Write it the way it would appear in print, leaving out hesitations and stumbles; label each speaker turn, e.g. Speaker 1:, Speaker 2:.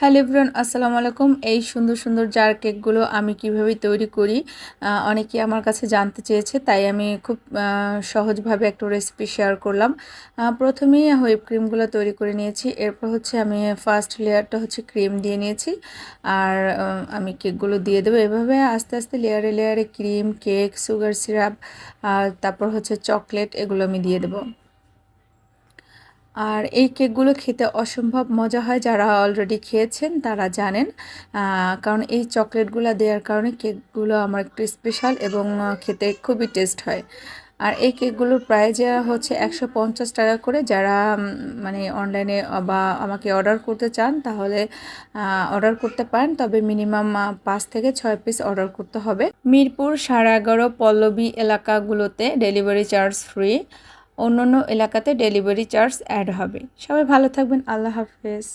Speaker 1: Hello everyone, আসসালামু আলাইকুম। এই সুন্দর সুন্দর জার কেকগুলো আমি কিভাবে তৈরি করি অনেকেই আমার কাছে জানতে চেয়েছে, তাই আমি খুব সহজভাবে একটা রেসিপি শেয়ার করলাম। প্রথমেই হুইপ ক্রিমগুলো তৈরি করে নিয়েছি। এরপর হচ্ছে আমি ফার্স্ট লেয়ারটা হচ্ছে ক্রিম দিয়ে নিয়েছি, আর আমি কেকগুলো দিয়ে দেবো। এভাবে আস্তে আস্তে লেয়ারে লেয়ারে ক্রিম, কেক, সুগার সিরাপ, তারপর হচ্ছে চকলেট, এগুলো আমি দিয়ে দেবো। আর এই কেকগুলো খেতে অসম্ভব মজা হয়। যারা অলরেডি খেয়েছেন তারা জানেন, কারণ এই চকলেটগুলো দেওয়ার কারণে কেকগুলো আমার একটু স্পেশাল এবং খেতে খুবই টেস্ট হয়। আর এই কেকগুলোর প্রাইস হচ্ছে 150 টাকা করে। যারা মানে অনলাইনে বা আমাকে অর্ডার করতে চান তাহলে অর্ডার করতে পারেন, তবে মিনিমাম 5 থেকে 6 পিস অর্ডার করতে হবে। মিরপুর, 11.5, পল্লবী এলাকাগুলোতে ডেলিভারি চার্জ ফ্রি, অন্যান্য এলাকাতে ডেলিভারি চার্জ অ্যাড হবে। সবাই ভালো থাকবেন, আল্লাহ হাফেজ।